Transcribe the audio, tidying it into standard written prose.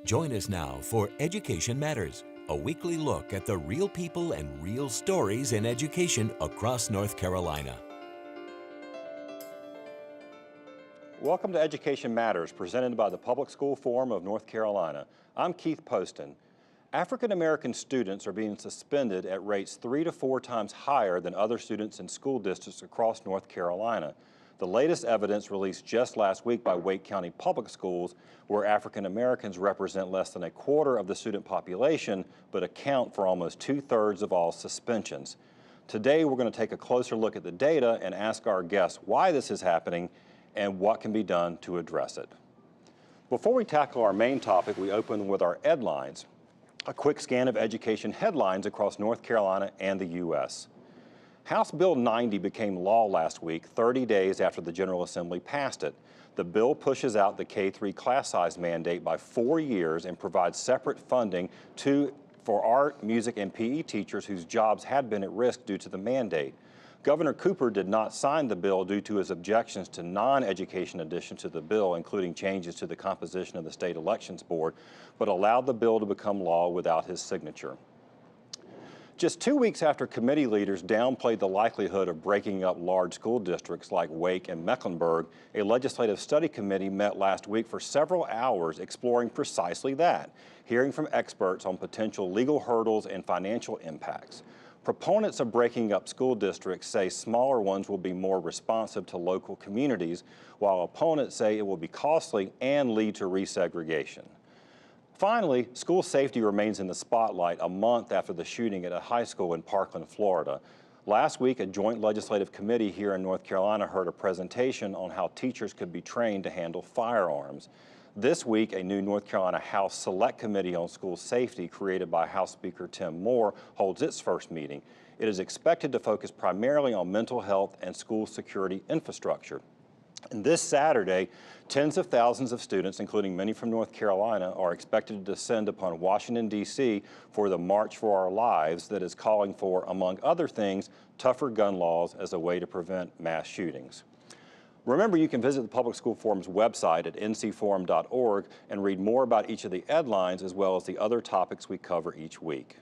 Join us now for Education Matters, a weekly look at the real people and real stories in education across North Carolina. Welcome to Education Matters, presented by the Public School Forum of North Carolina. I'm Keith Poston. African American students are being suspended at rates 3 to 4 times higher than other students in school districts across North Carolina. The latest evidence released just last week by Wake County Public Schools, where African Americans represent less than a quarter of the student population, but account for almost 2/3 of all suspensions. Today, we're going to take a closer look at the data and ask our guests why this is happening and what can be done to address it. Before we tackle our main topic, we open with our Edlines, a quick scan of education headlines across North Carolina and the U.S. House Bill 90 became law last week, 30 days after the General Assembly passed it. The bill pushes out the K-3 class size mandate by 4 years and provides separate funding for art, music, and PE teachers whose jobs had been at risk due to the mandate. Governor Cooper did not sign the bill due to his objections to non-education additions to the bill, including changes to the composition of the state elections board, but allowed the bill to become law without his signature. Just 2 weeks after committee leaders downplayed the likelihood of breaking up large school districts like Wake and Mecklenburg, a legislative study committee met last week for several hours exploring precisely that, hearing from experts on potential legal hurdles and financial impacts. Proponents of breaking up school districts say smaller ones will be more responsive to local communities, while opponents say it will be costly and lead to resegregation. Finally, school safety remains in the spotlight a month after the shooting at a high school in Parkland, Florida. Last week, a joint legislative committee here in North Carolina heard a presentation on how teachers could be trained to handle firearms. This week, a new North Carolina House Select Committee on School Safety, created by House Speaker Tim Moore, holds its first meeting. It is expected to focus primarily on mental health and school security infrastructure. And this Saturday, tens of thousands of students, including many from North Carolina, are expected to descend upon Washington, D.C. for the March for Our Lives that is calling for, among other things, tougher gun laws as a way to prevent mass shootings. Remember, you can visit the Public School Forum's website at ncforum.org and read more about each of the Edlines as well as the other topics we cover each week.